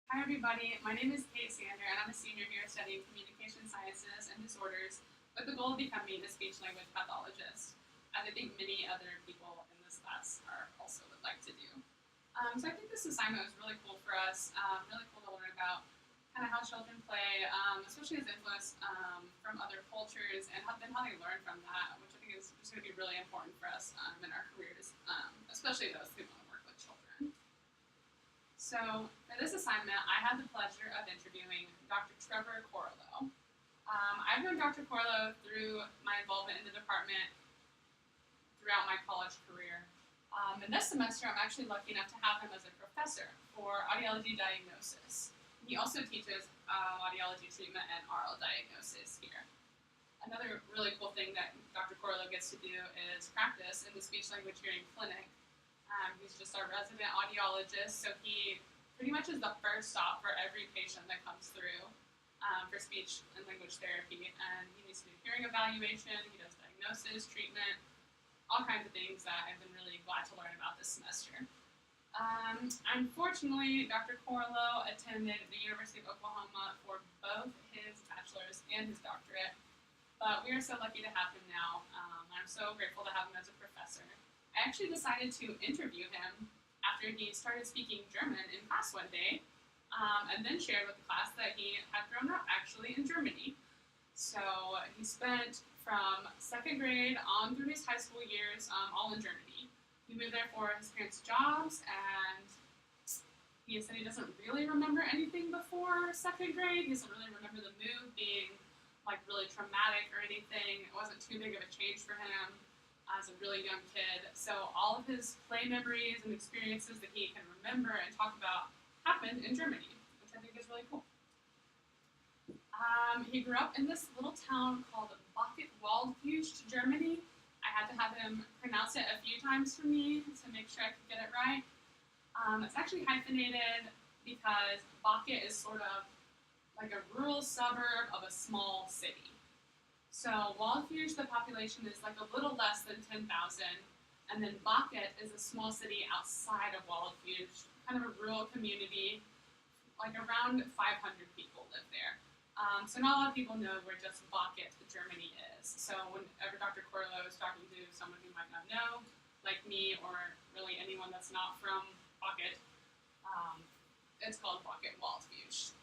Hi everybody, my name is Kate Sander and I'm a senior here studying communication sciences and disorders with the goal of becoming a speech-language pathologist, as I think many other people in this class are also would like to do. So I think this assignment was really cool for us, really cool to learn about kind of how children play, especially as influence from other cultures and then how they learn from that, which I think is just going to be really important for us in our careers, especially those who want to work with children. So for this assignment, I had the pleasure of interviewing Dr. Trevor Corlo. I've known Dr. Corlo through my involvement in the department throughout my college career. And this semester, I'm actually lucky enough to have him as a professor for audiology diagnosis. He also teaches audiology treatment and oral diagnosis here. Another really cool thing that Dr. Corlo gets to do is practice in the speech language hearing clinic. He's just our resident audiologist, so he pretty much is the first stop for every patient that comes through for speech and language therapy. And he needs to do hearing evaluation, he does diagnosis, treatment, all kinds of things that I've been really glad to learn about this semester. Unfortunately, Dr. Corlo attended the University of Oklahoma for both his bachelor's and his doctorate, but we are so lucky to have him now. I'm so grateful to have him as a professor. I actually decided to interview him after he started speaking German in class one day, and then shared with the class that he had grown up actually in Germany. So he spent from second grade on through his high school years all in Germany. He moved there for his parents' jobs, and he said he doesn't really remember anything before second grade. He doesn't really remember the move being like really traumatic or anything. It wasn't too big of a change for him as a really young kid. So all of his play memories and experiences that he can remember and talk about happened in Germany, which I think is really cool. He grew up in this little town called Bucket Waldfusch, Germany. I had to have him pronounce it a few times for me to make sure I could get it right. It's actually hyphenated because Bucket is sort of like a rural suburb of a small city. So Waldfusch, the population is like a little less than 10,000, and then Bucket is a small city outside of Waldfusch, kind of a rural community, like around 500 people live there. So not a lot of people know where just Bucket, Germany is. So whenever Dr. Corlo is talking to someone who might not know, like me or really anyone that's not from Bucket, it's called Bucket Waldfusch.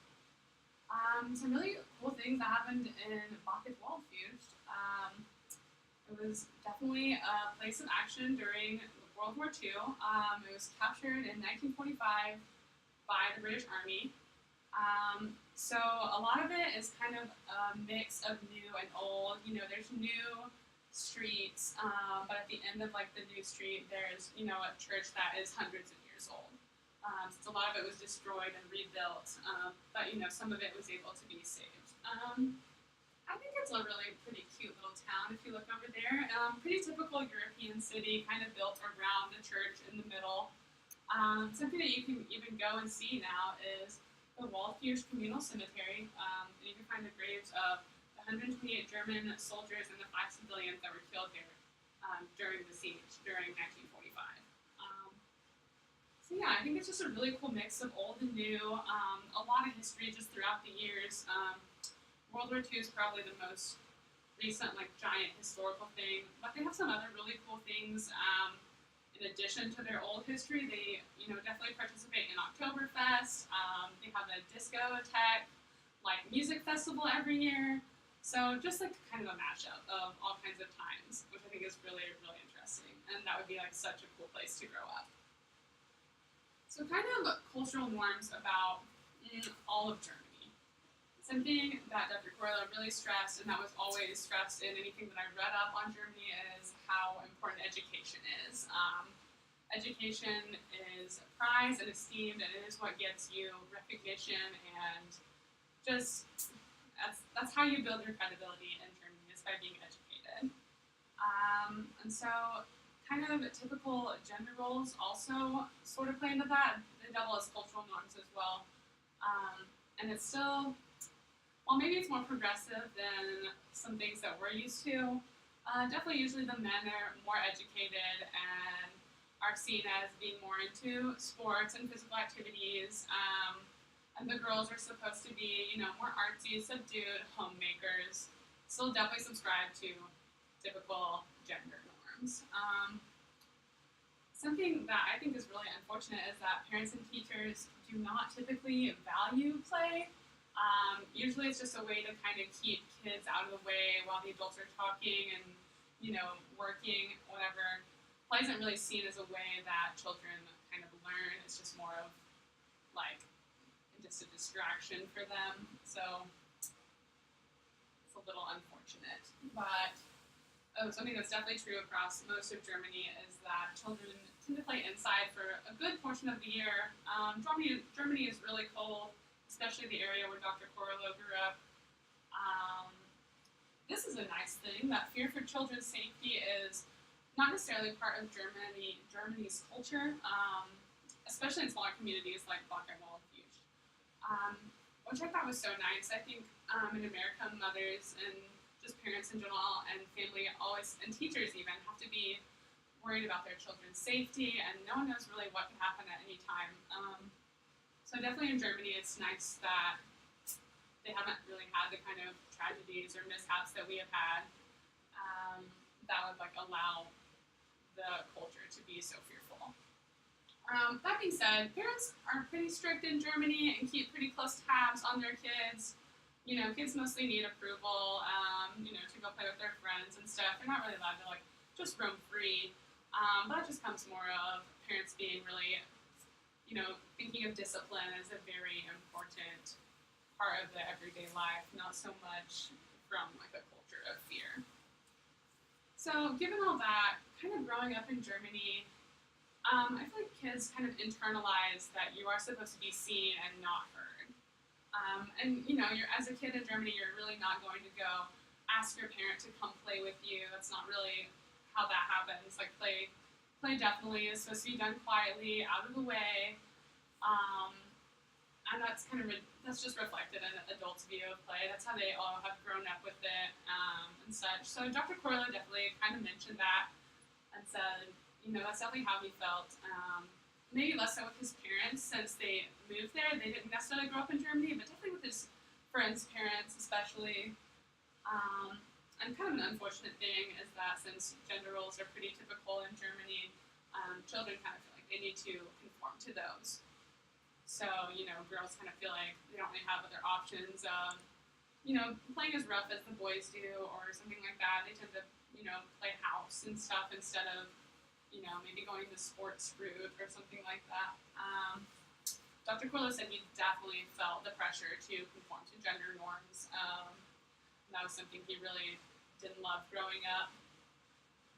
Some really cool things that happened in Bucket Waldfusch. It was definitely a place of action during World War II. It was captured in 1945 by the British Army. So a lot of it is kind of a mix of new and old. You know, there's new streets, but at the end of like the new street, there's a church that is hundreds of years old. So a lot of it was destroyed and rebuilt, but some of it was able to be saved. I think it's a really pretty cute little town if you look over there. Pretty typical European city, kind of built around a church in the middle. Something that you can even go and see now is the Waldfusch Communal Cemetery, and you can find the graves of the 128 German soldiers and the 5 civilians that were killed here during the siege during 1945. So yeah, I think it's just a really cool mix of old and new. A lot of history just throughout the years. World War II is probably the most recent, like giant historical thing, but they have some other really cool things. In addition to their old history, they definitely participate in Oktoberfest. They have a disco attack, like music festival every year. So just like kind of a mashup of all kinds of times, which I think is really, really interesting. And that would be like such a cool place to grow up. So kind of cultural norms about all of Germany. Something that Dr. Corlo really stressed, and that was always stressed in anything that I read up on Germany, is how important education is. Education is prized and esteemed, and it is what gets you recognition, and just that's how you build your credibility in Germany, is by being educated. And so kind of typical gender roles also sort of play into that. They double as cultural norms as well. And it's still, while maybe it's more progressive than some things that we're used to, definitely usually the men are more educated and are seen as being more into sports and physical activities. And And the girls are supposed to be, more artsy, subdued, homemakers. Still definitely subscribe to typical gender norms. Something that I think is really unfortunate is that parents and teachers do not typically value play. Usually it's just a way to kind of keep kids out of the way while the adults are talking and, working, whatever. Play isn't really seen as a way that children kind of learn. It's just more of like just a distraction for them. So it's a little unfortunate. But something that's definitely true across most of Germany is that children tend to play inside for a good portion of the year. Germany is really cold, especially the area where Dr. Corlo grew up. This is a nice thing, that fear for children's safety is not necessarily part of Germany's culture, especially in smaller communities like Biography, which I thought was so nice. I think in America, mothers and just parents in general and family always, and teachers even, have to be worried about their children's safety, and no one knows really what can happen at any time. So definitely in Germany, it's nice that they haven't really had the kind of tragedies or mishaps that we have had that would allow the culture to be so fearful. That being said, parents are pretty strict in Germany and keep pretty close tabs on their kids. Kids mostly need approval, to go play with their friends and stuff. They're not really allowed to just roam free. But it just comes more of parents being really, thinking of discipline as a very important part of the everyday life, not so much from a culture of fear. So given all that, kind of growing up in Germany, I feel like kids kind of internalize that you are supposed to be seen and not heard. And you're, as a kid in Germany, you're really not going to go ask your parent to come play with you. That's not really how that happens. Play definitely is supposed to be done quietly, out of the way. And that's just reflected in adults' view of play. That's how they all have grown up with it and such. So Dr. Corlo definitely kind of mentioned that and said, that's definitely how he felt. Maybe less so with his parents since they moved there. They didn't necessarily grow up in Germany, but definitely with his friends' parents especially. And kind of an unfortunate thing is that since gender roles are pretty typical in Germany, children kind of feel like they need to conform to those. So, girls kind of feel like they don't really have other options of, playing as rough as the boys do or something like that. They tend to, play house and stuff instead of, maybe going the sports route or something like that. Dr. Corlo said he definitely felt the pressure to conform to gender norms. That was something he really didn't love growing up.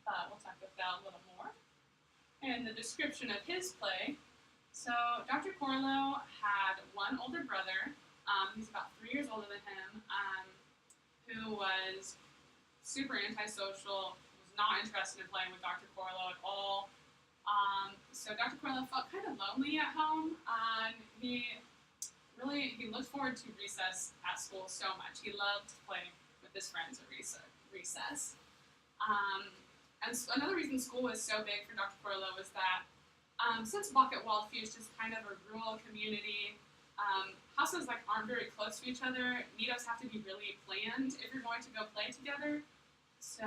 But we'll talk about that a little more. And the description of his play. So Dr. Corlo had one older brother, he's about 3 years older than him, who was super antisocial, was not interested in playing with Dr. Corlo at all. So Dr. Corlo felt kind of lonely at home, and he looked forward to recess at school so much. He loved to play with his friends at recess. And another reason school was so big for Dr. Corlo was that since Bucket-Waldfuß is kind of a rural community, houses aren't very close to each other. Meetups have to be really planned if you're going to go play together. So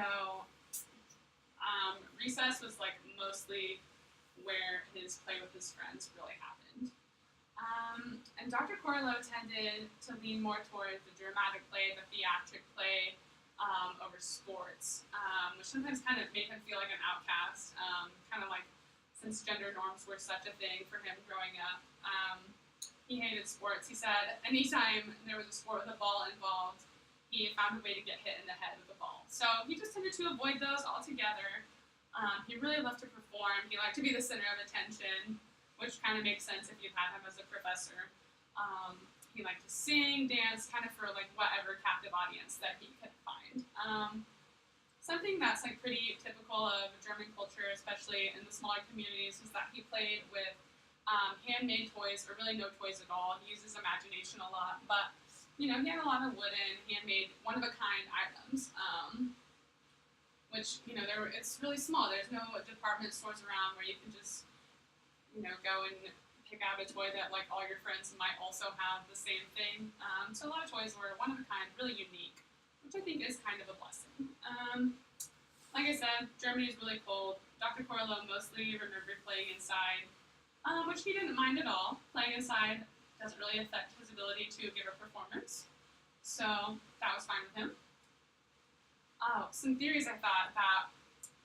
recess was mostly where his play with his friends really happened. And Dr. Corlo tended to lean more toward the dramatic play, the theatric play, over sports, which sometimes kind of made him feel like an outcast, since gender norms were such a thing for him growing up. He hated sports. He said anytime there was a sport with a ball involved, he found a way to get hit in the head with the ball. So he just tended to avoid those altogether. He really loved to perform. He liked to be the center of attention, which kind of makes sense if you've had him as a professor. He liked to sing, dance, kind of for whatever captive audience that he could find. Something that's pretty typical of German culture, especially in the smaller communities, is that he played with handmade toys, or really no toys at all. He uses imagination a lot, but he had a lot of wooden, handmade, one-of-a-kind items, which it's really small. There's no department stores around where you can just go and pick out a toy that like all your friends might also have the same thing. So a lot of toys were one of a kind, really unique, which I think is kind of a blessing. Like I said, Germany is really cold. Dr. Corlo mostly remembered playing inside, which he didn't mind at all. Playing inside doesn't really affect his ability to give a performance, so that was fine with him. Oh, some theories I thought that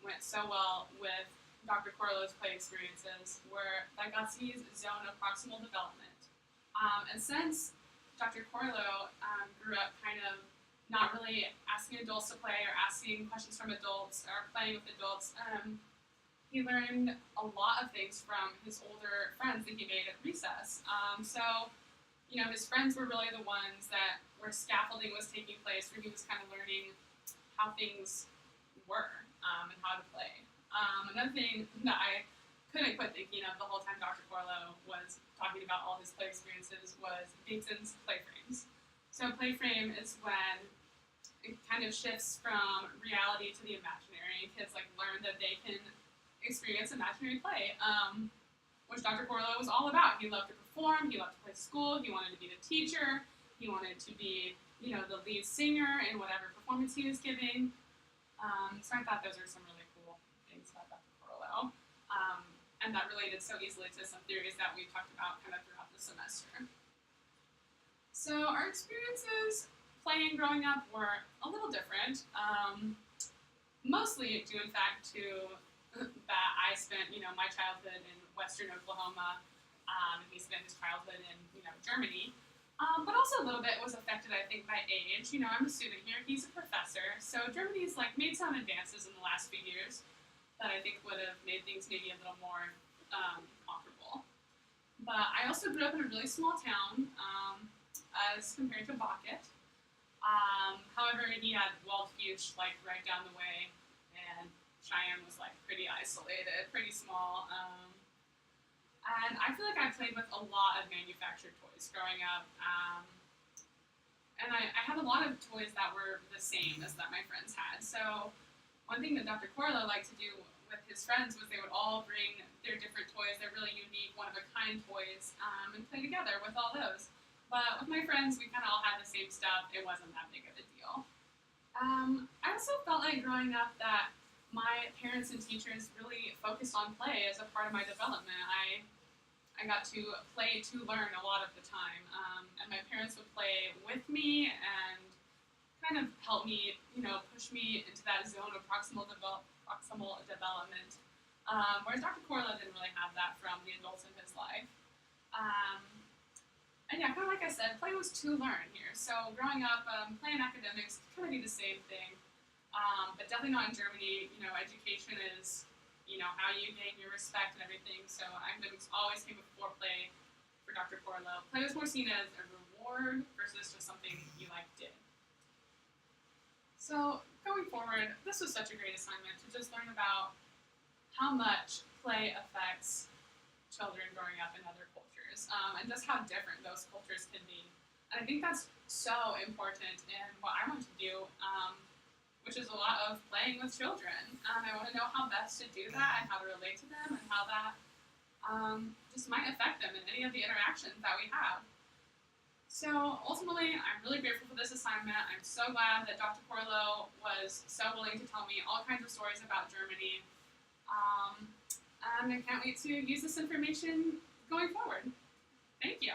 went so well with Dr. Corlo's play experiences were Vygotsky's zone of proximal development. And since Dr. Corlo grew up kind of not really asking adults to play or asking questions from adults or playing with adults, he learned a lot of things from his older friends that he made at recess. His friends were really the ones that where scaffolding was taking place, where he was kind of learning how things were and how to play. Another thing that I couldn't quit thinking of the whole time Dr. Corlo was talking about all his play experiences was Bateson's play frames. So play frame is when it kind of shifts from reality to the imaginary. Kids learn that they can experience imaginary play, which Dr. Corlo was all about. He loved to perform, he loved to play school, he wanted to be the teacher, he wanted to be, the lead singer in whatever performance he was giving. So I thought those are some really cool things about Dr. Corlo. And that related so easily to some theories that we talked about kind of throughout the semester. So our experiences playing growing up were a little different. Mostly due, in fact, to that I spent, my childhood in Western Oklahoma, and he spent his childhood in, Germany. But also a little bit was affected, I think, by age. I'm a student here, he's a professor, so Germany's made some advances in the last few years that I think would have made things maybe a little more comparable. But I also grew up in a really small town, as compared to Bucket. However, he had Waldfusch right down the way, and Cheyenne was pretty isolated, pretty small. And I feel like I played with a lot of manufactured toys growing up. And I had a lot of toys that were the same as that my friends had. So one thing that Dr. Corlo liked to do with his friends was they would all bring their different toys, their really unique, one-of-a-kind toys, and play together with all those. But with my friends, we kind of all had the same stuff. It wasn't that big of a deal. I also felt like growing up that my parents and teachers really focused on play as a part of my development. I got to play to learn a lot of the time, and my parents would play with me and kind of help me, push me into that zone of proximal development, whereas Dr. Corlo didn't really have that from the adults in his life. And yeah, kind of like I said, play was to learn here. So growing up, play and academics kind of be the same thing, but definitely not in Germany. Education is how you gain your respect and everything. So academics always came before play for Dr. Corlo. Play was more seen as a reward versus just something you did. So going forward, this was such a great assignment to just learn about how much play affects children growing up in other cultures, and just how different those cultures can be. And I think that's so important in what I want to do, which is a lot of playing with children. I want to know how best to do that and how to relate to them and how that just might affect them in any of the interactions that we have. So ultimately, I'm really grateful for this assignment. I'm so glad that Dr. Corlo was so willing to tell me all kinds of stories about Germany. And I can't wait to use this information going forward. Thank you.